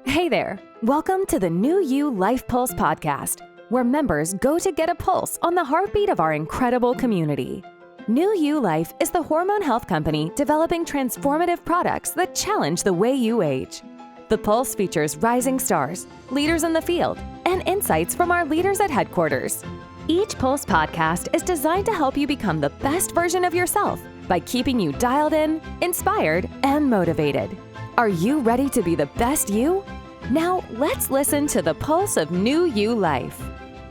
Hey there. Welcome to the New You Life Pulse podcast, where members go to get a pulse on the heartbeat of our incredible community. New You Life is the hormone health company developing transformative products that challenge the way you age. The Pulse features rising stars, leaders in the field, and insights from our leaders at headquarters. Each Pulse podcast is designed to help you become the best version of yourself by keeping you dialed in, inspired, and motivated. Are you ready to be the best you? Now, let's listen to the pulse of New You Life.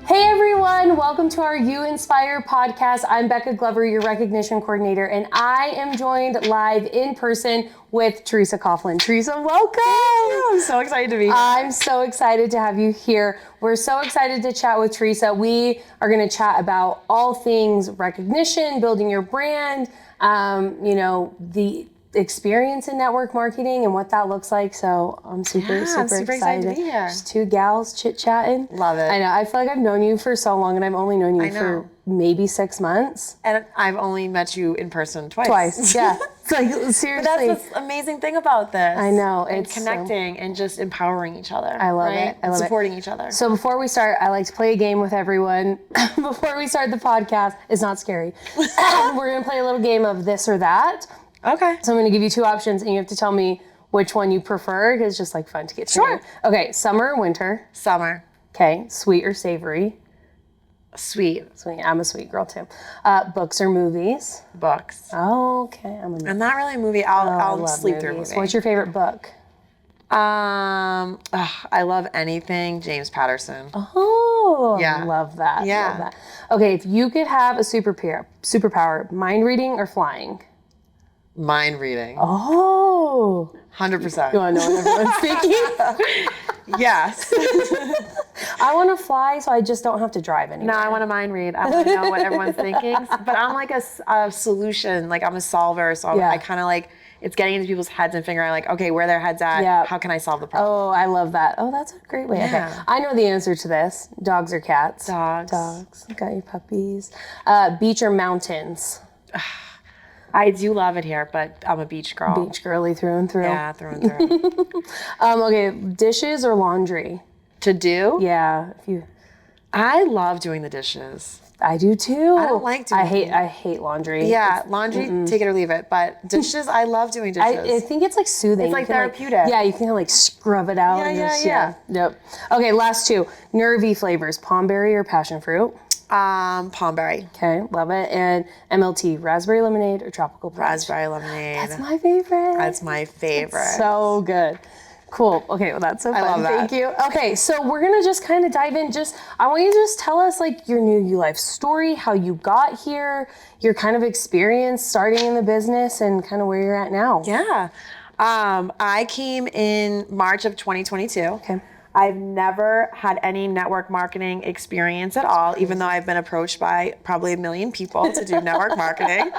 Hey everyone, welcome to our You Inspire podcast. I'm Becca Glover, your recognition coordinator, and I am joined live in person with Theresa Coughlin. Theresa, welcome. Thank you. I'm so excited to be here. I'm so excited to have you here. We're so excited to chat with Theresa. We are going to chat about all things recognition, building your brand, the experience in network marketing and what that looks like. So I'm super excited to be here. Just two gals chit-chatting. Love it. I know. I feel like I've known you for so long, and I've only known you for maybe 6 months. And I've only met you in person twice. Yeah. It's like, seriously. But that's the amazing thing about this. I know. It's connecting and just empowering each other. I love it. I love supporting each other. So before we start, I like to play a game with everyone. Before we start the podcast, it's not scary. We're going to play a little game of this or that. Okay. So I'm going to give you two options, and you have to tell me which one you prefer. It's just like fun to get to know. Okay, summer or winter? Summer. Okay, sweet or savory? Sweet. Sweet. I'm a sweet girl too. Books or movies? Books. Oh, okay. I'm not really a movie. I'll sleep through a movie. What's your favorite book? I love anything James Patterson. Oh, yeah. Love that. Yeah. Love that. Okay, if you could have a superpower, mind reading or flying? Mind reading. Oh. 100%. You want to know what everyone's thinking? Yes. I want to fly so I just don't have to drive anymore. No, I want to mind read. I want to know what everyone's thinking. But I'm like a solution, like I'm a solver. So I kind of like, it's getting into people's heads and figuring out like, okay, where their head's at, how can I solve the problem? Oh, I love that. Oh, that's a great way. Yeah. Okay. I know the answer to this. Dogs or cats? Dogs. Dogs. Got your puppies. Beach or mountains? I do love it here, but I'm a beach girl. Beach girly through and through. Yeah, through and through. Okay, dishes or laundry? To do? Yeah. I love doing the dishes. I do too. I don't like doing I hate laundry. Yeah, laundry, take it or leave it. But dishes, I love doing dishes. I think it's like soothing. It's like therapeutic. Yeah, you can like scrub it out. Yeah. Yep. Okay, last two. Nervy flavors, palm berry or passion fruit? Palm berry. Okay, love it. And MLT, raspberry lemonade or tropical punch? Raspberry lemonade. That's my favorite. That's my favorite. So good. Cool. Okay, well that's so fun. I love that. Thank you. Okay, so we're gonna just kind of dive in. I want you to just tell us like your New You Life story, how you got here, your kind of experience starting in the business, and kind of where you're at now. Yeah. I came in March of 2022. Okay. I've never had any network marketing experience at all, even though I've been approached by probably 1 million people to do network marketing.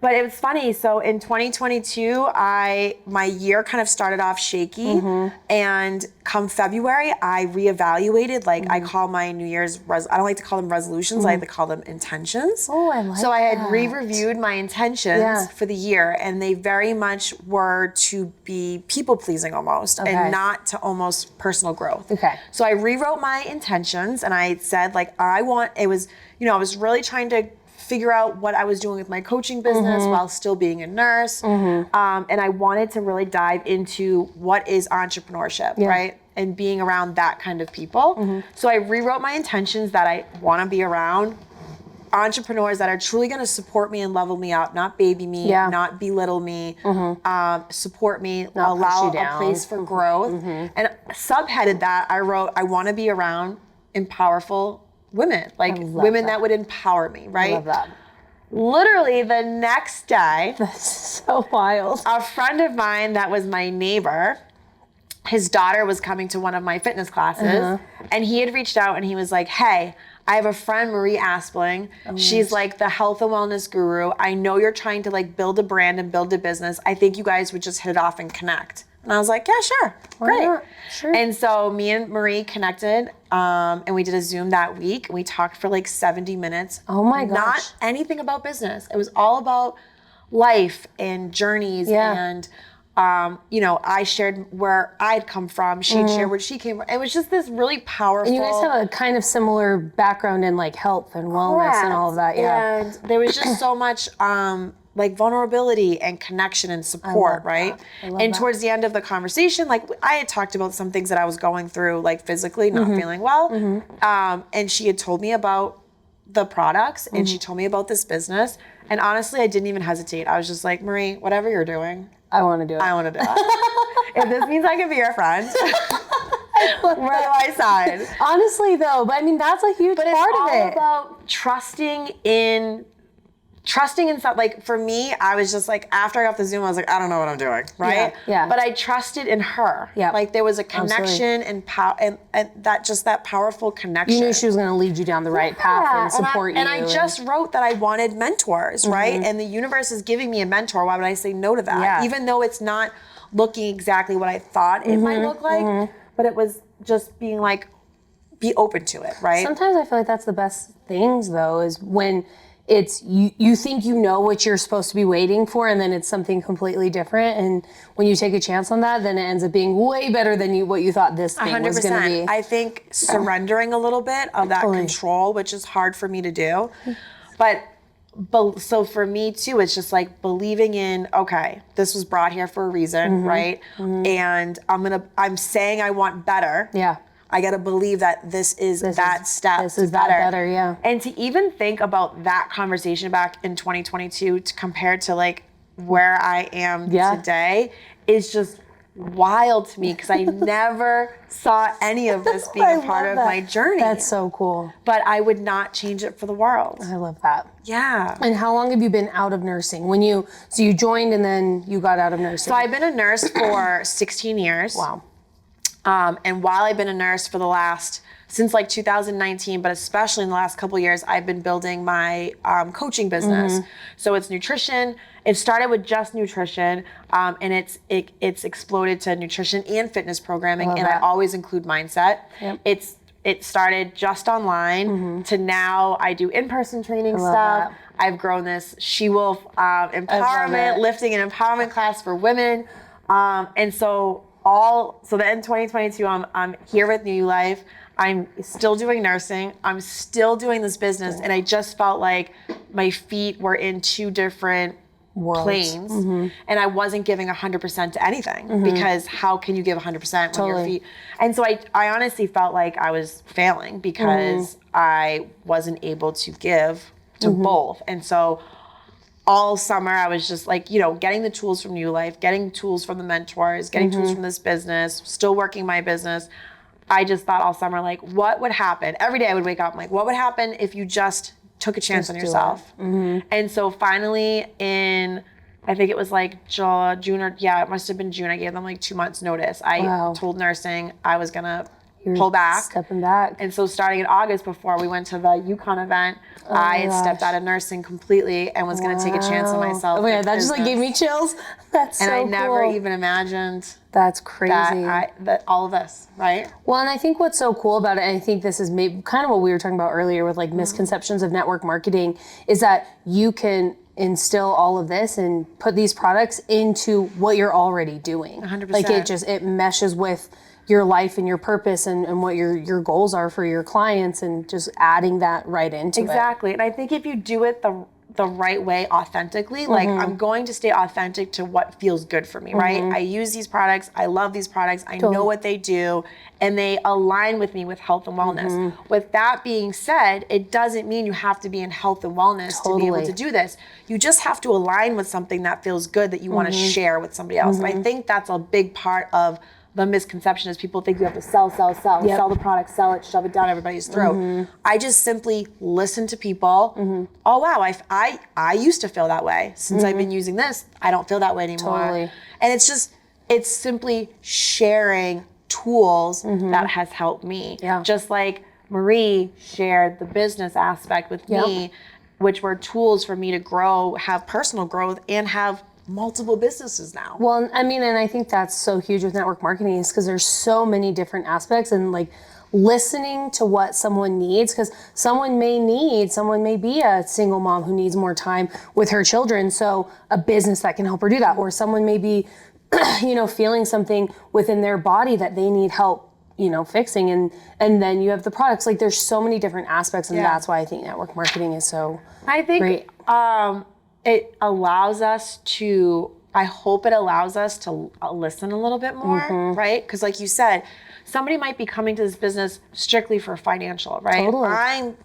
But it was funny. So in 2022, my year kind of started off shaky. And come February, I reevaluated. I call my New Year's, I don't like to call them resolutions. I like to call them intentions. Oh, I like that. So I had re-reviewed my intentions for the year, and they very much were to be people-pleasing almost, and not to almost personal growth. Okay. So I rewrote my intentions, and I said, I was really trying to figure out what I was doing with my coaching business while still being a nurse. And I wanted to really dive into what is entrepreneurship, right? And being around that kind of people. So I rewrote my intentions that I want to be around entrepreneurs that are truly going to support me and level me up, not baby me, not belittle me, support me, not allow a place for growth. And subheaded that, I wrote, I want to be around powerful women, women that would empower me, right? I love that. Literally the next day, That's so wild. a friend of mine that was my neighbor, his daughter was coming to one of my fitness classes, and he had reached out and he was like, hey, I have a friend, Marie Aspling. She's like the health and wellness guru. I know you're trying to build a brand and build a business. I think you guys would just hit it off and connect. And I was like, yeah, sure, great. Sure. And so me and Marie connected, and we did a Zoom that week. We talked for 70 minutes. Oh my gosh. Not anything about business. It was all about life and journeys and I shared where I'd come from. She'd share where she came from. It was just this really powerful. And you guys have a kind of similar background in like health and wellness and all of that. Yeah. And there was just so much like vulnerability and connection and support, right? And towards the end of the conversation, like I had talked about some things that I was going through, like physically not feeling well. And she had told me about the products and she told me about this business. And honestly, I didn't even hesitate. I was just like, Marie, whatever you're doing, I want to do it. I want to do it. If this means I can be your friend, we're on my side. Honestly, though, but I mean, that's a huge part of it. It's all about trusting in stuff. Like for me, I was just like, after I got off the Zoom, I was like, I don't know what I'm doing, right? Yeah. But I trusted in her. Yeah. Like there was a connection and power, and that powerful connection. You knew she was going to lead you down the right path and support you. And I just wrote that I wanted mentors, right? And the universe is giving me a mentor. Why would I say no to that? Yeah. Even though it's not looking exactly what I thought it might look like, but it was just being like, be open to it, right? Sometimes I feel like that's the best things, though, is when it's you think you know what you're supposed to be waiting for, and then it's something completely different. And when you take a chance on that, then it ends up being way better than what you thought this thing was going to be. I think surrendering a little bit of that control, which is hard for me to do. But so for me too, it's just like believing in, okay, this was brought here for a reason, right? And I'm saying I want better. Yeah. I got to believe that this is that step. This is that better, yeah. And to even think about that conversation back in 2022 compared to like where I am today is just wild to me, because I never saw any of this being a part of my journey. That's so cool. But I would not change it for the world. I love that. Yeah. And how long have you been out of nursing? So you joined and then you got out of nursing? So I've been a nurse for 16 years. Wow. And while I've been a nurse since like 2019, but especially in the last couple of years, I've been building my coaching business. So it's nutrition. It started with just nutrition, and it's exploded to nutrition and fitness programming, and I always include mindset. Yep. It started just online to now I do in-person training stuff. I've grown this She-Wolf empowerment, lifting and empowerment class for women, and so then in 2022, I'm here with New Life. I'm still doing nursing. I'm still doing this business. And I just felt like my feet were in two different planes. And I wasn't giving 100% to anything, because how can you give 100% when your feet? And so I honestly felt like I was failing because I wasn't able to give to both. And so all summer, I was just like, getting the tools from New Life, getting tools from the mentors, getting tools from this business, still working my business. I just thought all summer, like, what would happen? Every day I would wake up, I'm like, what would happen if you just took a chance on yourself? And so finally I think it was like June it must have been June. I gave them like 2 months notice. I told nursing I was gonna pull back. Stepping back. And so starting in August, before we went to the Yukon event, I had stepped out of nursing completely and was going to take a chance on myself. Oh my God, that just like gave me chills. That's so cool. And I never even imagined that's crazy. that all of this, right? Well, and I think what's so cool about it, and I think this is maybe kind of what we were talking about earlier with like misconceptions of network marketing, is that you can instill all of this and put these products into what you're already doing. 100%. Like it meshes with your life and your purpose and what your goals are for your clients, and just adding that right into it. Exactly. And I think if you do it the right way, authentically, like I'm going to stay authentic to what feels good for me, right? I use these products. I love these products. I know what they do, and they align with me with health and wellness. With that being said, it doesn't mean you have to be in health and wellness to be able to do this. You just have to align with something that feels good that you want to share with somebody else. And I think that's a big part of the misconception, is people think you have to sell the product, sell it, shove it down everybody's throat. I just simply listen to people. Oh wow, I used to feel that way. Since I've been using this, I don't feel that way anymore. And it's simply sharing tools that has helped me. Just like Marie shared the business aspect with me, which were tools for me to grow, have personal growth, and have multiple businesses now. Well, I mean, and I think that's so huge with network marketing, is because there's so many different aspects, and like listening to what someone needs, because someone may be a single mom who needs more time with her children, so a business that can help her do that, or someone may be feeling something within their body that they need help, fixing. And then you have the products. Like there's so many different aspects, and that's why I think network marketing is so great. It allows us to, I hope it allows us to listen a little bit more, right? Because like you said, somebody might be coming to this business strictly for financial, right? Totally.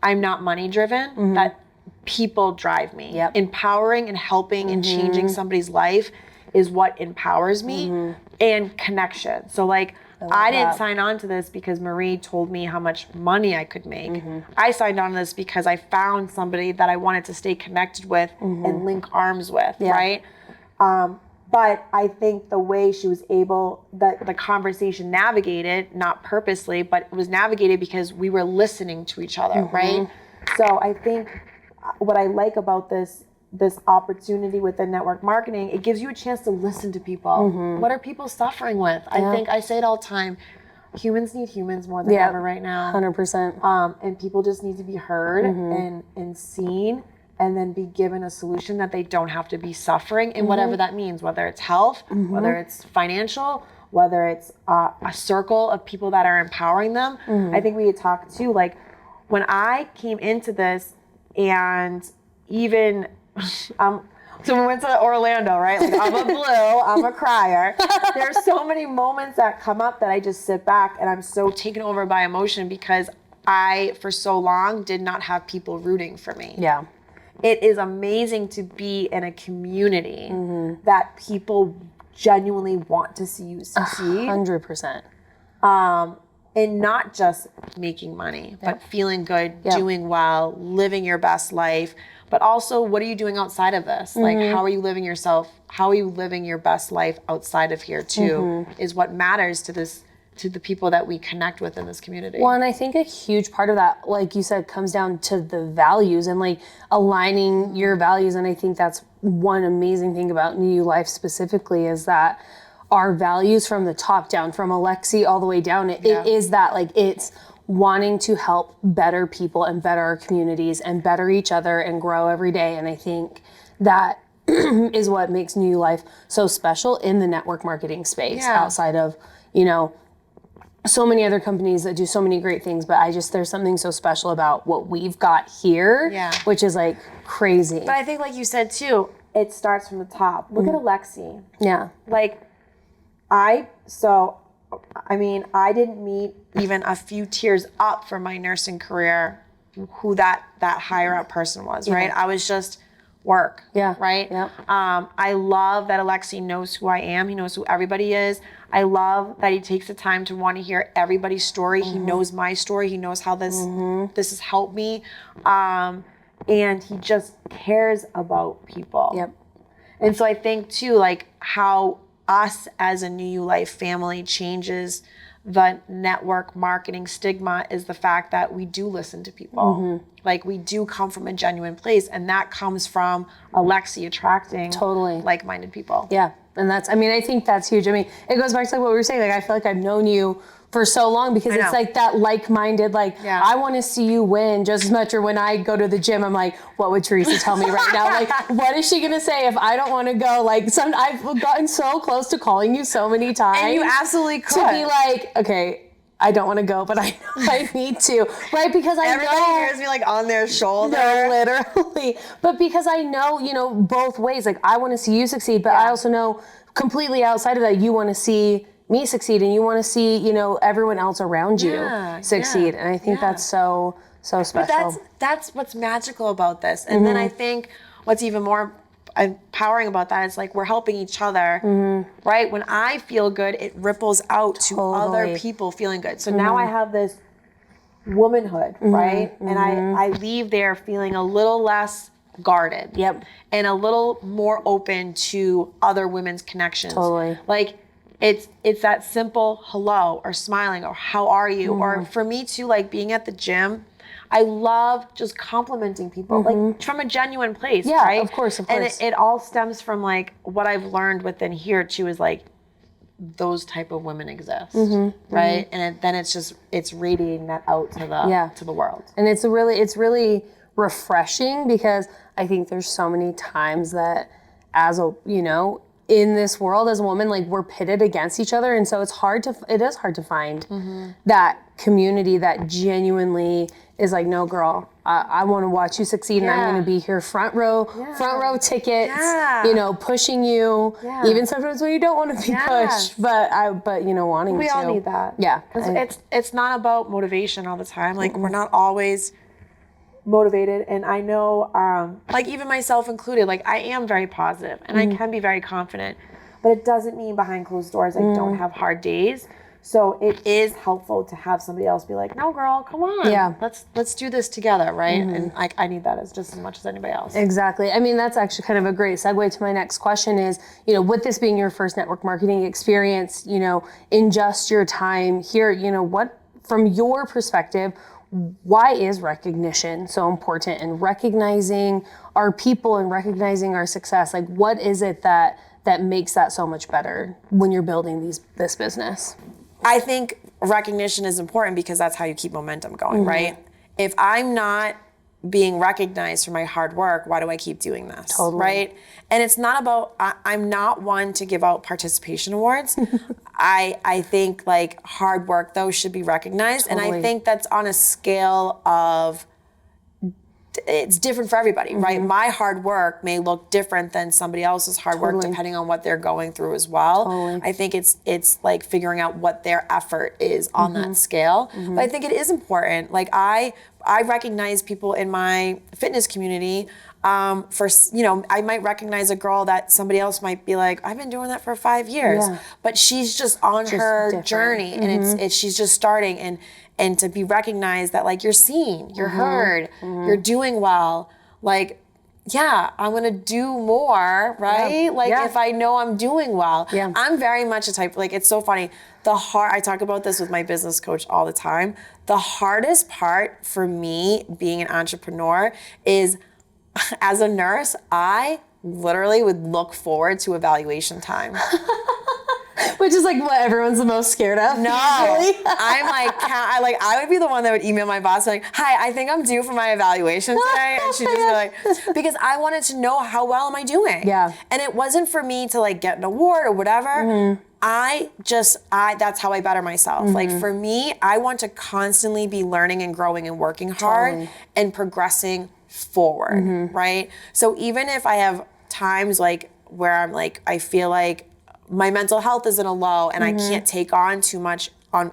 I'm not money driven, but people drive me. Yep. Empowering and helping and changing somebody's life is what empowers me, and connection. So like, I didn't sign on to this because Marie told me how much money I could make. I signed on to this because I found somebody that I wanted to stay connected with and link arms with, right? But I think the way she was able, the conversation navigated, not purposely, but it was navigated because we were listening to each other, right? So I think what I like about this opportunity within network marketing, it gives you a chance to listen to people. What are people suffering with? I think I say it all the time. Humans need humans more than ever right now. 100%. And people just need to be heard and seen, and then be given a solution that they don't have to be suffering in whatever that means, whether it's health, whether it's financial, whether it's a circle of people that are empowering them. I think we had talked too, like when I came into this, and even so we went to Orlando, right? Like I'm a blue, I'm a crier. There's so many moments that come up that I just sit back and I'm so taken over by emotion because I, for so long, did not have people rooting for me. Yeah. It is amazing to be in a community that people genuinely want to see you succeed. 100%. And not just making money, but feeling good, doing well, living your best life. But also, what are you doing outside of this? Like, how are you living yourself? How are you living your best life outside of here too? Is what matters to the people that we connect with in this community. Well, and I think a huge part of that, like you said, comes down to the values and like aligning your values. And I think that's one amazing thing about New You Life specifically is that our values from the top down, from Alexi all the way down, it is that like it's wanting to help better people and better our communities and better each other and grow every day. And I think that is what makes New You Life so special in the network marketing space outside of, so many other companies that do so many great things, but there's something so special about what we've got here, which is like crazy. But I think like you said too, it starts from the top. Look at Alexi. Yeah. Like I didn't meet even a few tiers up from my nursing career who that higher up person was, right? I was just work, right? Yeah. I love that Alexi knows who I am. He knows who everybody is. I love that he takes the time to want to hear everybody's story. He knows my story. He knows how this has helped me. And he just cares about people. Yep. And so I think too, like how us as a New You Life family changes the network marketing stigma is the fact that we do listen to people. Like we do come from a genuine place, and that comes from Alexi attracting like-minded people. Yeah. And I think that's huge. I mean, it goes back to like what we were saying. Like, I feel like I've known you for so long because it's like that like-minded, I want to see you win just as much. Or when I go to the gym, I'm like, what would Theresa tell me right now? Like, what is she going to say if I don't want to go? Like, I've gotten so close to calling you so many times. And you absolutely could. To be like, okay, I don't want to go, but I know I need to, right? Because everybody hears me like on their shoulder. No, literally. But because I know, both ways. Like, I want to see you succeed, but I also know completely outside of that, you want to see me succeed, and you want to see, everyone else around you succeed. And I think that's so special. But that's what's magical about this. And then I think what's even more empowering about that is like we're helping each other, right? When I feel good, it ripples out to other people feeling good. So now I have this womanhood, right? And I leave there feeling a little less guarded. Yep. And a little more open to other women's connections. Totally. Like it's that simple hello or smiling or how are you? Or for me too, like being at the gym, I love just complimenting people, like from a genuine place, right? Yeah, of course. And it all stems from like what I've learned within here too is like those type of women exist, right? And then it's radiating that out to the world. And it's really refreshing because I think there's so many times that as a, in this world as a woman, like we're pitted against each other. And so it is hard to find that community that genuinely is like, no girl, I want to watch you succeed, and I'm going to be here front row tickets, pushing you, even sometimes when you don't want to be pushed, but wanting to. We all need that. Yeah. It's not about motivation all the time. Like we're not always motivated, and I know, like even myself included, like I am very positive and I can be very confident, but it doesn't mean behind closed doors I don't have hard days. So it is helpful to have somebody else be like, no girl, come on. Yeah. Let's do this together, right? And I need that just as much as anybody else. Exactly. I mean, that's actually kind of a great segue to my next question is, with this being your first network marketing experience, in just your time here, what, from your perspective, why is recognition so important, and recognizing our people and recognizing our success? Like, what is it that makes that so much better when you're building this business? I think recognition is important because that's how you keep momentum going, right? If I'm not being recognized for my hard work, why do I keep doing this? Totally. Right? And it's not about, I'm not one to give out participation awards. I think like hard work though should be recognized. Totally. And I think that's on a scale of, it's different for everybody, right? My hard work may look different than somebody else's hard work depending on what they're going through as well. I think it's like figuring out what their effort is on that scale. But I think it is important. Like I recognize people in my fitness community for, I might recognize a girl that somebody else might be like, I've been doing that for 5 years, but she's just on her different journey and she's just starting, and to be recognized that like you're seen, you're heard, you're doing well, like, yeah, I'm gonna do more, right? If I know I'm doing well. I'm very much a type, like it's so funny. I talk about this with my business coach all the time. The hardest part for me being an entrepreneur is, as a nurse, I literally would look forward to evaluation time. Which is like what everyone's the most scared of. No, I'm like, I would be the one that would email my boss like, hi, I think I'm due for my evaluation today. And she'd just be like, because I wanted to know how well am I doing? Yeah. And it wasn't for me to like get an award or whatever. That's how I better myself. Like for me, I want to constantly be learning and growing and working hard and progressing forward, right? So even if I have times like where I'm like, I feel like my mental health is in a low and I can't take on too much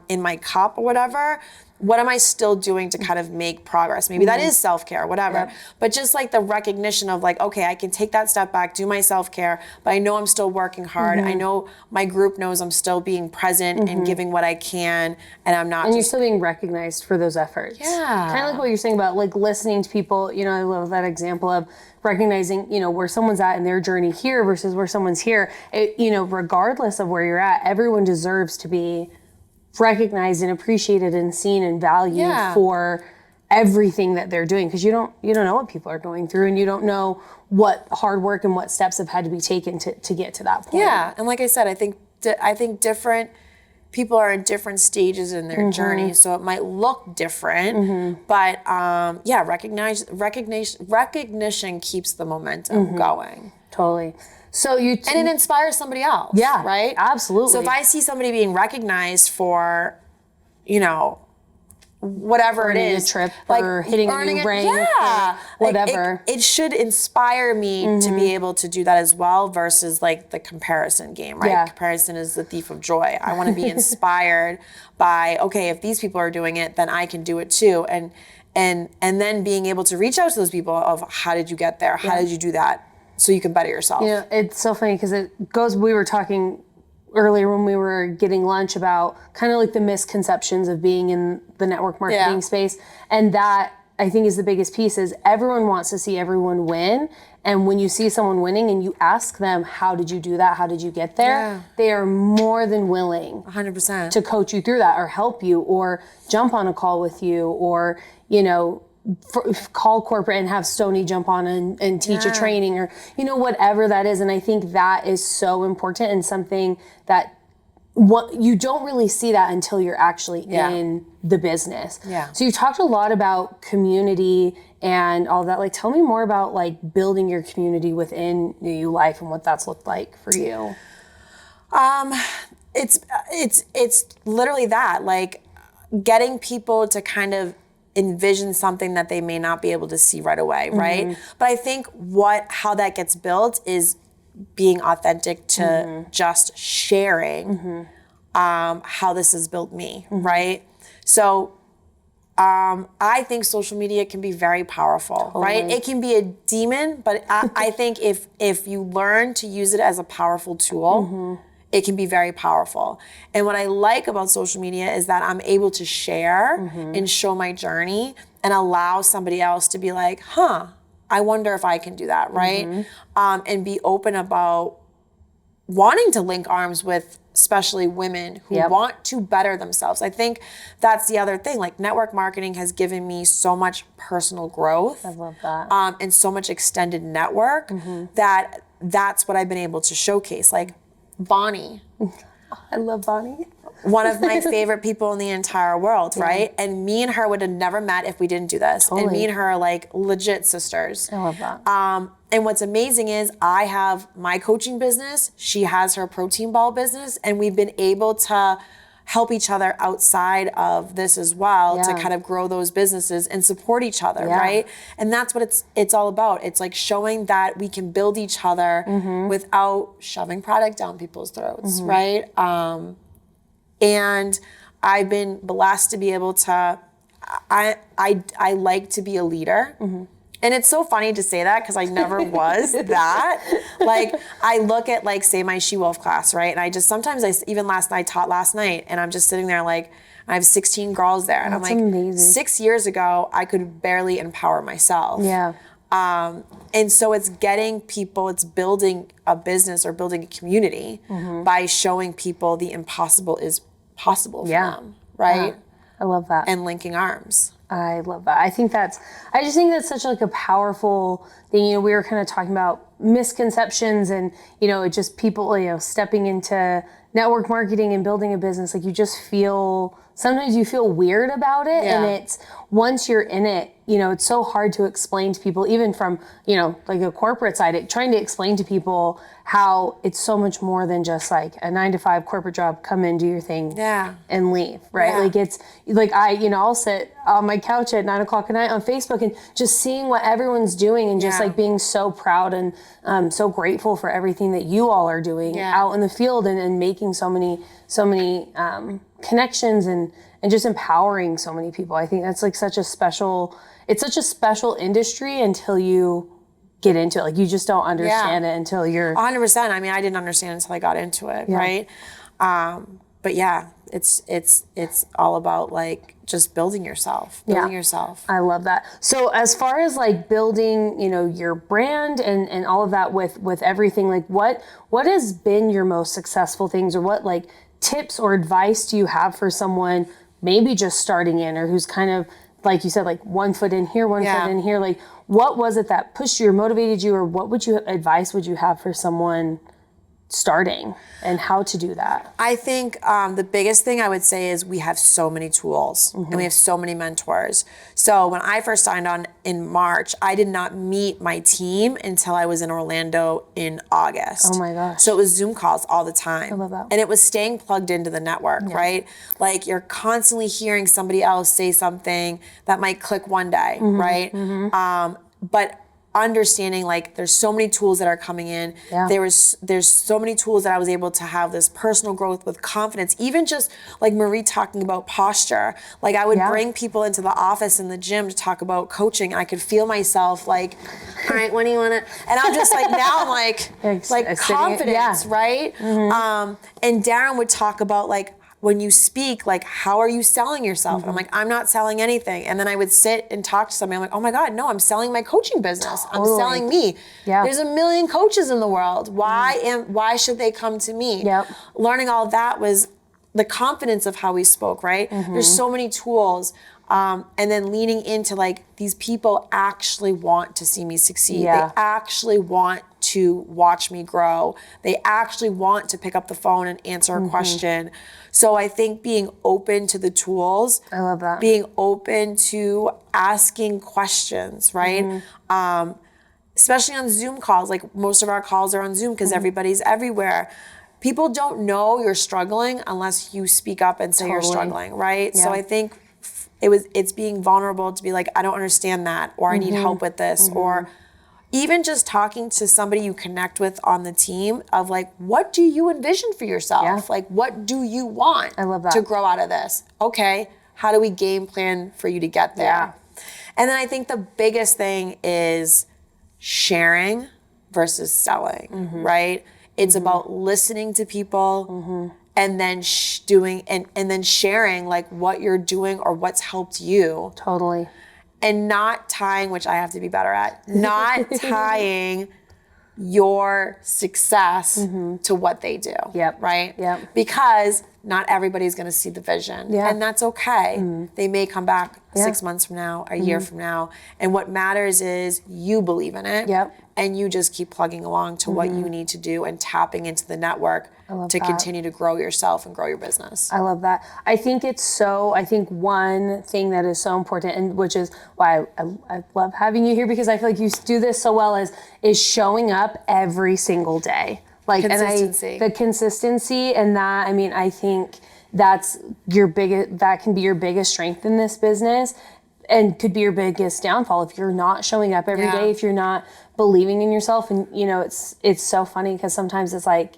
in my cup or whatever, what am I still doing to kind of make progress? Maybe that is self-care, whatever. But just like the recognition of like, okay, I can take that step back, do my self-care, but I know I'm still working hard. I know my group knows I'm still being present and giving what I can, and I'm not. And you're still being recognized for those efforts. Yeah. Kind of like what you're saying about like listening to people. I love that example of recognizing, where someone's at in their journey here versus where someone's here. Regardless of where you're at, everyone deserves to be recognized and appreciated and seen and valued for everything that they're doing, because you don't know what people are going through, and you don't know what hard work and what steps have had to be taken to get to that point. Yeah, and like I said, I think different people are in different stages in their journey, so it might look different, but recognition keeps the momentum going. Totally. So and it inspires somebody else. Yeah, right? Absolutely. So if I see somebody being recognized for, whatever earning it is, a trip or hitting a new rank, or whatever, it should inspire me to be able to do that as well, versus like the comparison game, right? Comparison is the thief of joy. I want to be inspired by, okay, if these people are doing it, then I can do it too, and then being able to reach out to those people of, how did you get there? How did you do that? So you can better yourself. It's so funny because we were talking earlier when we were getting lunch about kind of like the misconceptions of being in the network marketing space. And that, I think, is the biggest piece, is everyone wants to see everyone win. And when you see someone winning and you ask them, how did you do that? How did you get there? They are more than willing 100% to coach you through that, or help you, or jump on a call with you, or, call corporate and have Stoney jump on and teach a training, or, whatever that is. And I think that is so important, and something that you don't really see that until you're actually in the business. Yeah. So you talked a lot about community and all that. Like, tell me more about like building your community within New You Life and what that's looked like for you. It's literally that, like getting people to kind of envision something that they may not be able to see right away, right? But I think how that gets built is being authentic to just sharing how this has built me, right? So I think social media can be very powerful, right? It can be a demon, but I think if you learn to use it as a powerful tool, it can be very powerful. And what I like about social media is that I'm able to share and show my journey and allow somebody else to be like, I wonder if I can do that, right? And be open about wanting to link arms with especially women who want to better themselves. I think that's the other thing. Like, network marketing has given me so much personal growth. I love that. And so much extended network that's what I've been able to showcase. Like Bonnie. I love Bonnie. One of my favorite people in the entire world, right? And me and her would have never met if we didn't do this. And me and her are like legit sisters. I love that. And what's amazing is I have my coaching business, she has her protein ball business, and we've been able to help each other outside of this as well to kind of grow those businesses and support each other, right? And that's what it's all about. It's like showing that we can build each other without shoving product down people's throats, right? And I've been blessed to be able to, I like to be a leader. And it's so funny to say that because I never was that. Like, I look at, like, say my She-Wolf class, right? And I just, sometimes even taught last night, and I'm just sitting there like, I have 16 girls there. And I'm like, amazing. 6 years ago, I could barely empower myself. Yeah. And so it's getting people, it's building a business or building a community by showing people the impossible is possible for them, right? I love that. And linking arms. I love that. I just think that's such like a powerful thing. You know, we were kind of talking about misconceptions and, you know, it just people, you know, stepping into network marketing and building a business. Like, you just sometimes you feel weird about it. And it's, once you're in it, you know, it's so hard to explain to people, even from, you know, like a corporate side, trying to explain to people how it's so much more than just like a 9-to-5 corporate job, come in, do your thing and leave, right? Like, it's like, I'll sit on my couch at 9:00 at night on Facebook and just seeing what everyone's doing and just like being so proud and so grateful for everything that you all are doing out in the field and making so many connections and just empowering so many people. I think that's like such a special industry until you get into it. Like, you just don't understand it until you're 100%. I mean, I didn't understand until I got into it, right? But yeah, it's all about like just building yourself. I love that. So as far as like building, you know, your brand and all of that with everything, like what has been your most successful things, or what like tips or advice do you have for someone maybe just starting in, or who's kind of, like you said, like one foot in here, one foot in here? Like, what was it that pushed you or motivated you, or what advice would you have for someone starting and how to do that? I think the biggest thing I would say is we have so many tools and we have so many mentors. So when I first signed on in March, I did not meet my team until I was in Orlando in August. Oh my gosh. So it was Zoom calls all the time. I love that. And it was staying plugged into the network, right? Like, you're constantly hearing somebody else say something that might click one day, right? But understanding, like, there's so many tools that are coming in. There's so many tools that I was able to have this personal growth with confidence. Even just like Marie talking about posture. Like, I would bring people into the office in the gym to talk about coaching, and I could feel myself like, all right, when do you want to? And I'm just like, now I'm like confidence, right? And Darren would talk about, like, when you speak, like, how are you selling yourself? And I'm like, I'm not selling anything. And then I would sit and talk to somebody. I'm like, oh my God, no, I'm selling my coaching business. I'm selling me. There's a million coaches in the world. Why should they come to me? Learning all that was the confidence of how we spoke, right? There's so many tools. And then leaning into, like, these people actually want to see me succeed. They actually want to watch me grow. They actually want to pick up the phone and answer a question. So I think being open to the tools, I love that. being open to asking questions, right? Especially on Zoom calls, like most of our calls are on Zoom because everybody's everywhere. People don't know you're struggling unless you speak up and say you're struggling, right? Yeah. So I think it's being vulnerable to be like, I don't understand that, or I need help with this, or even just talking to somebody you connect with on the team of like, what do you envision for yourself? Yeah. Like, what do you want I love that. to grow out of this? Okay, how do we game plan for you to get there? Yeah. And then I think the biggest thing is sharing versus selling, right? It's about listening to people and then doing and then sharing like what you're doing or what's helped you. Totally. And not tying, which I have to be better at, not tying your success to what they do. Yep. Right? Yep. Because not everybody's going to see the vision. Yeah. And that's okay. They may come back 6 months from now, a year from now. And what matters is you believe in it. Yep. And you just keep plugging along to what you need to do and tapping into the network to continue to grow yourself and grow your business. I love that. I think one thing that is so important, and which is why I love having you here, because I feel like you do this so well, is showing up every single day. Like, Consistency. The consistency, and that, I mean, I think that can be your biggest strength in this business, and could be your biggest downfall if you're not showing up every day, if you're not believing in yourself. And it's so funny because sometimes it's like,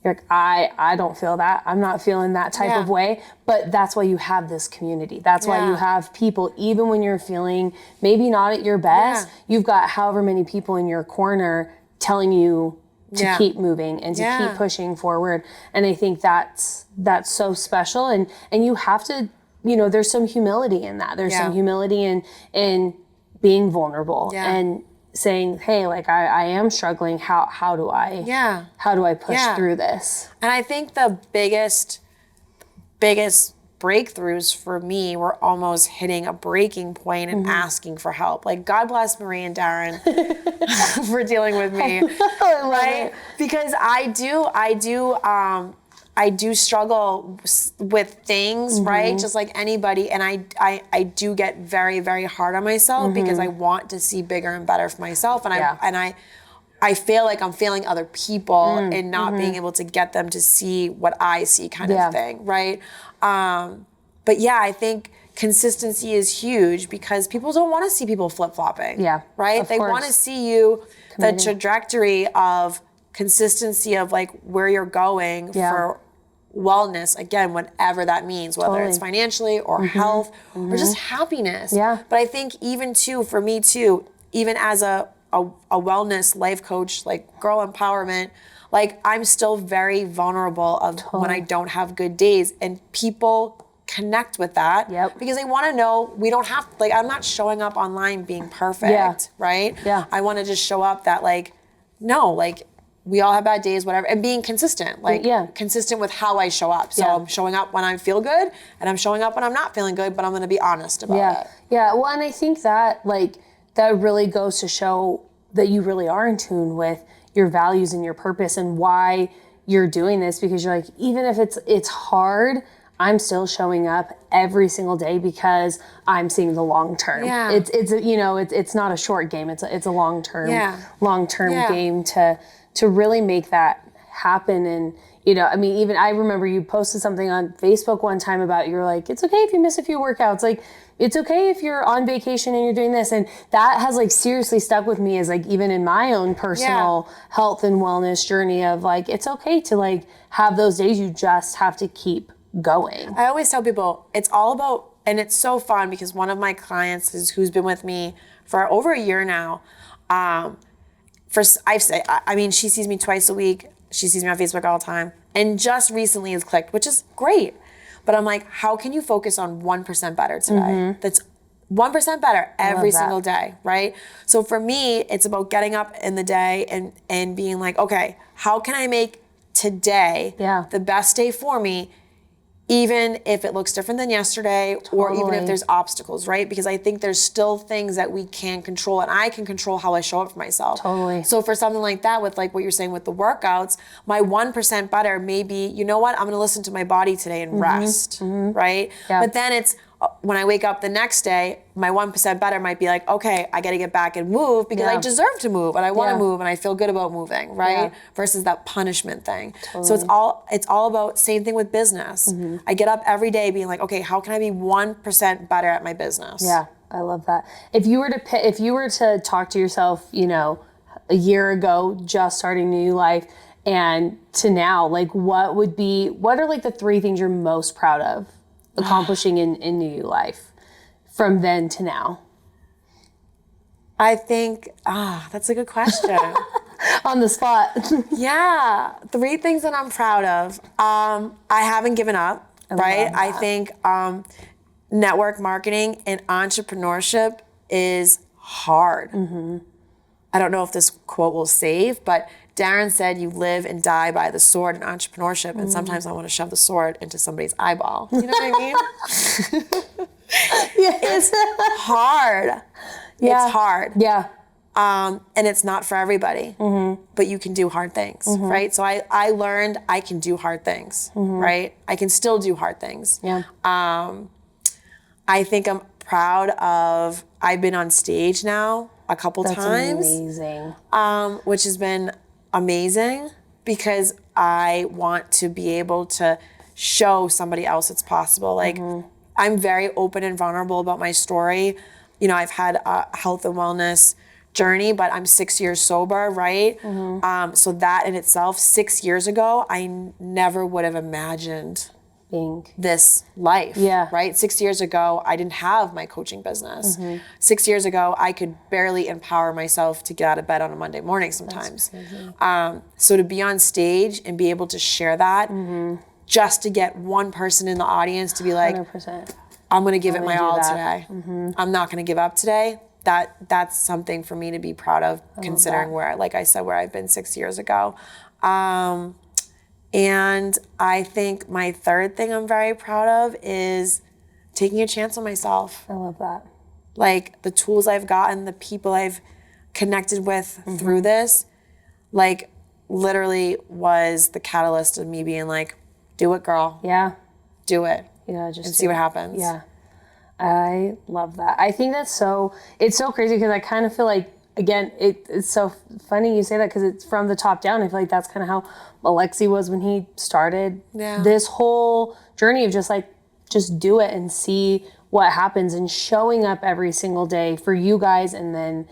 you're like, I don't feel that. I'm not feeling that type of way. But that's why you have this community. That's why you have people, even when you're feeling maybe not at your best, you've got however many people in your corner telling you to keep moving and to keep pushing forward. And I think that's so special. And you have to, there's some humility in that. There's some humility in being vulnerable and saying, hey, like I am struggling. How do I push through this? And I think the biggest breakthroughs for me were almost hitting a breaking point and asking for help. Like, God bless Marie and Darren for dealing with me, right? Because I do struggle with things, right? Just like anybody. And I do get very, very hard on myself because I want to see bigger and better for myself. And I feel like I'm failing other people and not being able to get them to see what I see, kind of thing, right? But yeah, I think consistency is huge because people don't want to see people flip-flopping, right? They want to see you, the trajectory of consistency of like where you're going for wellness, again, whatever that means, whether it's financially or health or just happiness. But I think even too, for me too, even as a wellness life coach, like girl empowerment, like I'm still very vulnerable of when I don't have good days, and people connect with that because they want to know we don't have, like, I'm not showing up online being perfect, right? I want to just show up that like, no, like we all have bad days, whatever, and being consistent, like consistent with how I show up. So I'm showing up when I feel good, and I'm showing up when I'm not feeling good, but I'm going to be honest about it. Yeah, well, and I think that that really goes to show that you really are in tune with your values and your purpose and why you're doing this, because you're like, even if it's hard, I'm still showing up every single day because I'm seeing the long term. It's not a short game. It's a long term game to really make that happen. And I mean, even I remember you posted something on Facebook one time about, you're like, it's okay if you miss a few workouts. Like, it's okay if you're on vacation and you're doing this. And that has like seriously stuck with me as like, even in my own personal health and wellness journey of like, it's okay to like have those days. You just have to keep going. I always tell people it's all about, and it's so fun because one of my clients who's been with me for over a year now, she sees me twice a week. She sees me on Facebook all the time, and just recently has clicked, which is great. But I'm like, how can you focus on 1% better today? That's 1% better every single day, right? So for me, it's about getting up in the day and being like, okay, how can I make today the best day for me? even if it looks different than yesterday, or even if there's obstacles, right? Because I think there's still things that we can control, and I can control how I show up for myself. Totally. So for something like that, with like what you're saying with the workouts, my 1% better may be, you know what, I'm gonna listen to my body today and rest, right? Yeah. But then it's, when I wake up the next day, my 1% better might be like, okay, I got to get back and move because I deserve to move and I want to move and I feel good about moving, right? Versus that punishment thing. Totally. So it's all about, same thing with business. I get up every day being like, okay, how can I be 1% better at my business? Yeah, I love that. If you were to talk to yourself, you know, a year ago, just starting New You Life, and to now, like what are like the 3 things you're most proud of accomplishing in New You Life from then to now? I think, that's a good question. On the spot. Yeah, 3 things that I'm proud of. I haven't given up, right? I think network marketing and entrepreneurship is hard. I don't know if this quote will save, but Darren said you live and die by the sword in entrepreneurship, and sometimes I want to shove the sword into somebody's eyeball. You know what I mean? It's hard. Yeah. It's hard. Yeah. And it's not for everybody, but you can do hard things, right? So I learned I can do hard things, right? I can still do hard things. Yeah. I think I'm proud of, I've been on stage now a couple times. Amazing. Which has been amazing because I want to be able to show somebody else it's possible. Like, I'm very open and vulnerable about my story. You know, I've had a health and wellness journey, but I'm 6 years sober, right? So that in itself, 6 years ago, I never would have imagined this life, right? 6 years ago, I didn't have my coaching business. 6 years ago, I could barely empower myself to get out of bed on a Monday morning sometimes. So to be on stage and be able to share that, just to get one person in the audience to be like, 100%. I'm gonna give it my all today. I'm not gonna give up today. That's something for me to be proud of, considering where, like I said, where I've been 6 years ago. And I think my 3rd thing I'm very proud of is taking a chance on myself. I love that. Like the tools I've gotten, the people I've connected with through this, like literally was the catalyst of me being like, do it, girl. Yeah. Do it. Yeah, just and see what happens. Yeah. I love that. I think it's so crazy because I kind of feel like, again, it's so funny you say that because it's from the top down. I feel like that's kind of how Alexi was when he started this whole journey of just do it and see what happens, and showing up every single day for you guys, and then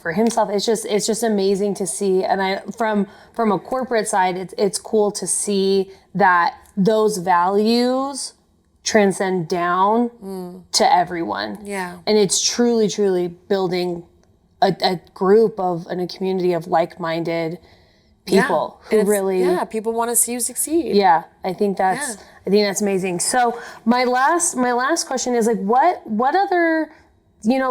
for himself. It's just amazing to see. And from a corporate side, it's cool to see that those values transcend down to everyone. Yeah. And it's truly, truly building a group and a community of like-minded people who really... Yeah, people want to see you succeed. Yeah, I think that's amazing. So my last question is, like, what other,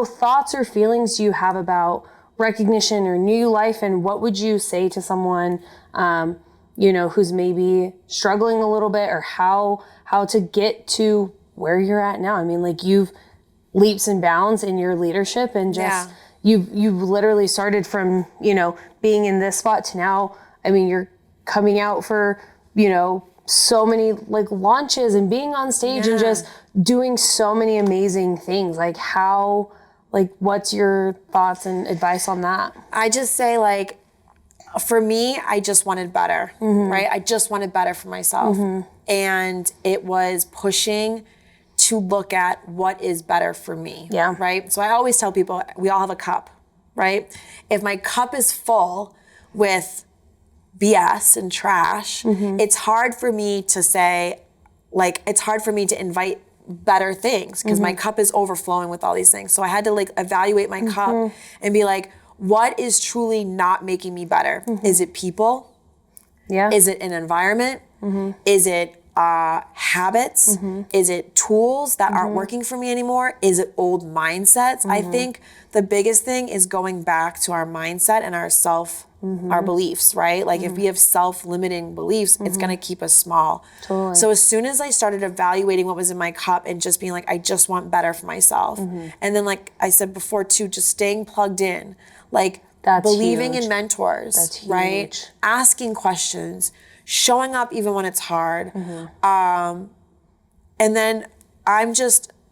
thoughts or feelings do you have about recognition or New Life, and what would you say to someone, who's maybe struggling a little bit, or how to get to where you're at now? I mean, like, you've leaps and bounds in your leadership, and just you've literally started from, being in this spot to now. I mean, you're coming out for, so many like launches and being on stage and just doing so many amazing things. Like, what's your thoughts and advice on that? I just say, like, for me, I just wanted better, right? I just wanted better for myself. And it was pushing to look at what is better for me, right? So I always tell people, we all have a cup, right? If my cup is full with BS and trash, it's hard for me to say, like, it's hard for me to invite better things because my cup is overflowing with all these things. So I had to, like, evaluate my cup and be like, what is truly not making me better? Is it people? Yeah. Is it an environment? Is it habits? Is it tools that aren't working for me anymore? Is it old mindsets? I think the biggest thing is going back to our mindset and our our beliefs, right? Like if we have self-limiting beliefs, it's going to keep us small. Totally. So as soon as I started evaluating what was in my cup and just being like, I just want better for myself. And then like I said before too, just staying plugged in, like That's believing huge. in mentors, That's huge. right? Asking questions, showing up even when it's hard. And then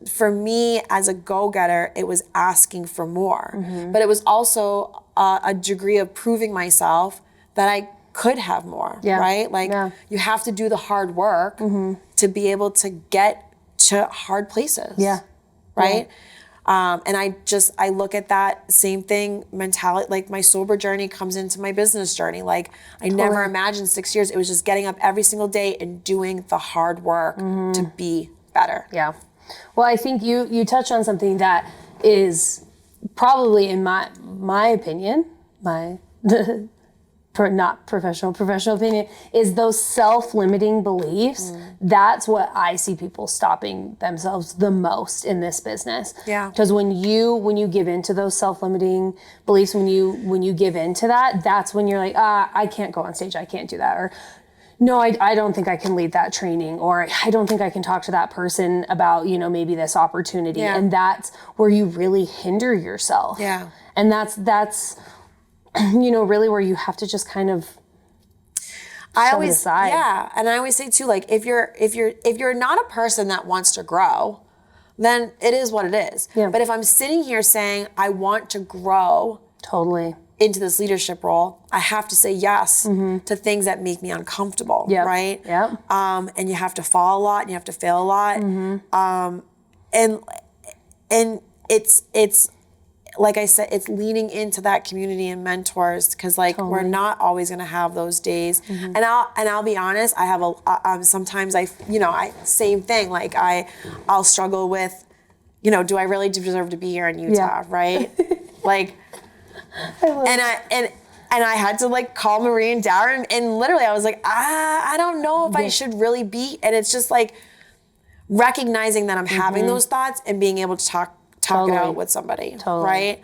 for me as a go-getter, it was asking for more. But it was also a degree of proving myself that I could have more, right? Like you have to do the hard work to be able to get to hard places, right? And I look at that same thing mentality, like my sober journey comes into my business journey. Like I never imagined 6 years, it was just getting up every single day and doing the hard work to be better. Yeah. Well, I think you touch on something that is probably, in my opinion, not professional opinion, is those self-limiting beliefs. That's what I see people stopping themselves the most in this business. Yeah. Because when you give into those self-limiting beliefs, when you give into that, that's when you're like, I can't go on stage, I can't do that, or no, I don't think I can lead that training, or I don't think I can talk to that person about, maybe this opportunity. Yeah. And that's where you really hinder yourself. Yeah. And that's really where you have to just kind of shove it aside. Yeah. And I always say too, like if you're not a person that wants to grow, then it is what it is. Yeah. But if I'm sitting here saying I want to grow Totally. into this leadership role, I have to say yes to things that make me uncomfortable, right? Yep. And you have to fall a lot and you have to fail a lot. And it's like I said, it's leaning into that community and mentors, because like we're not always going to have those days. And I'll be honest, I have sometimes same thing. Like I'll struggle with, do I really deserve to be here in Utah, right? Like, and I had to like call Marie and Darren, and literally I was like, I don't know if I should really be. And it's just like recognizing that I'm having those thoughts and being able to talk it out with somebody, right?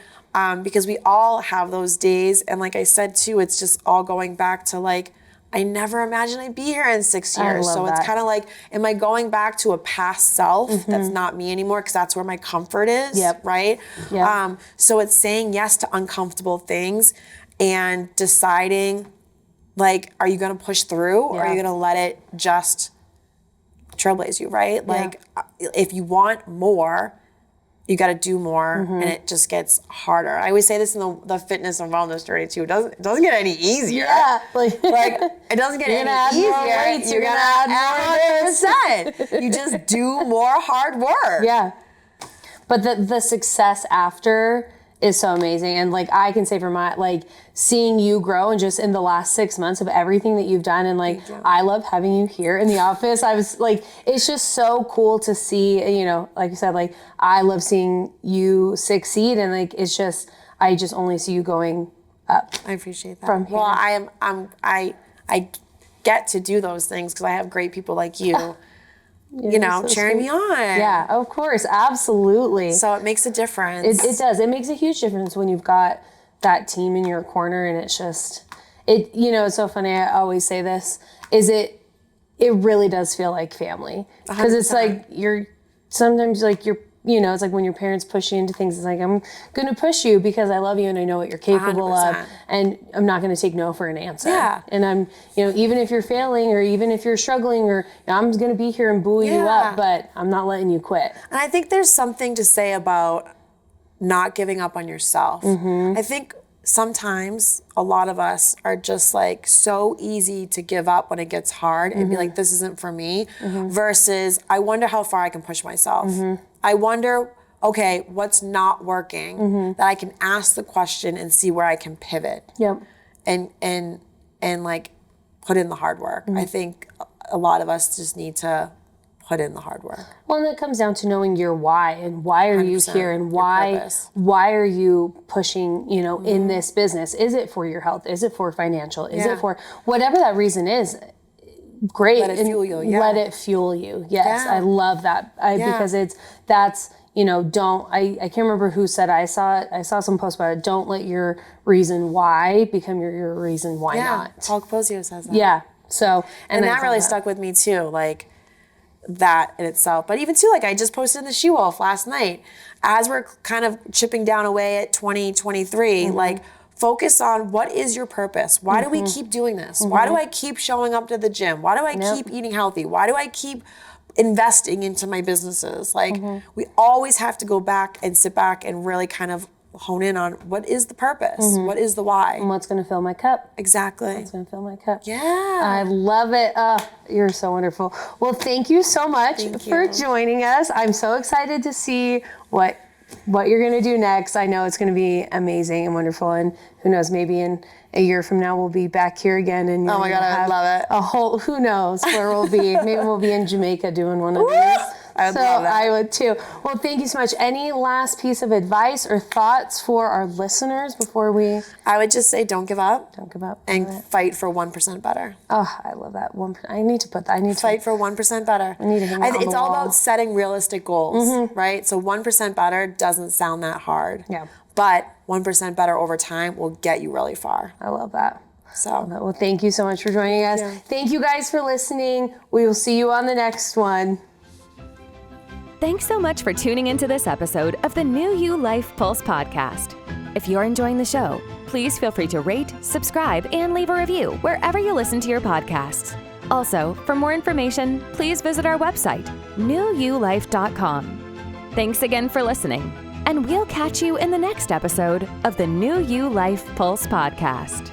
Because we all have those days. And like I said too, it's just all going back to like, I never imagined I'd be here in 6 years. So it's kind of like, am I going back to a past self that's not me anymore? Because that's where my comfort is, right? Yep. So it's saying yes to uncomfortable things and deciding, like, are you going to push through or are you going to let it just trailblaze you, right? Like, if you want more, you got to do more, and it just gets harder. I always say this in the fitness and wellness journey too. It doesn't get any easier. Yeah, like it doesn't get any easier. More weights, you're gonna add 100%. You just do more hard work. Yeah, but the success after is so amazing. And like I can say for seeing you grow, and just in the last 6 months of everything that you've done, and like I love having you here in the office. I was like, it's just so cool to see, like you said, like I love seeing you succeed, and like it's just, I just only see you going up. I appreciate that. From here. Well, I get to do those things because I have great people like you. So cheering sweet. me on. Yeah, of course, absolutely. So it makes a difference. It does. It makes a huge difference when you've got that team in your corner, and it's just, it's so funny. I always say this, it really does feel like family, because it's like sometimes it's like when your parents push you into things, it's like, I'm going to push you because I love you and I know what you're capable 100%. of, and I'm not going to take no for an answer. Yeah. And I'm, even if you're failing, or even if you're struggling, or I'm going to be here and buoy you up, but I'm not letting you quit. And I think there's something to say about not giving up on yourself. I think sometimes a lot of us are just like so easy to give up when it gets hard and be like, this isn't for me, versus I wonder how far I can push myself. I wonder, okay, what's not working, that I can ask the question and see where I can pivot. Yep. And like put in the hard work. I think a lot of us just need to put in the hard work. Well, and it comes down to knowing your why, and why are you here, and why are you pushing, in this business? Is it for your health? Is it for financial? Is it for whatever that reason is? great. Let it fuel you. Yeah. Let it fuel you. Yes, Yeah. I love that because that's don't, I can't remember who said it. I saw some post about it. Don't let your reason why become your reason why not. Paul Capozio says that. Yeah. So, and that really stuck with me too, like that in itself. But even too, like I just posted in the She Wolf last night, as we're kind of chipping down away at 2023, like focus on what is your purpose? Why do we keep doing this? Why do I keep showing up to the gym? Why do I keep eating healthy? Why do I keep investing into my businesses? Like we always have to go back and sit back and really kind of hone in on what is the purpose? What is the why? And what's going to fill my cup? Exactly. What's going to fill my cup? Yeah. I love it. You're so wonderful. Well, thank you so much for joining us. I'm so excited to see what you're going to do next. I know it's going to be amazing and wonderful. And who knows, maybe in a year from now, we'll be back here again. And oh my God, I love it. Who knows where we'll be. Maybe we'll be in Jamaica doing one of these. I would love that. I would too. Well, thank you so much. Any last piece of advice or thoughts for our listeners before we? I would just say don't give up. Don't give up. And fight for 1% better. Oh, I love that. I need to put that. Fight for 1% better. I need to hang that on It's the all wall. about setting realistic goals, right? So 1% better doesn't sound that hard. Yeah. But 1% better over time will get you really far. I love that. So, well, thank you so much for joining us. Thank you guys for listening. We will see you on the next one. Thanks so much for tuning into this episode of the New You Life Pulse podcast. If you're enjoying the show, please feel free to rate, subscribe, and leave a review wherever you listen to your podcasts. Also, for more information, please visit our website, newyoulife.com. Thanks again for listening, and we'll catch you in the next episode of the New You Life Pulse podcast.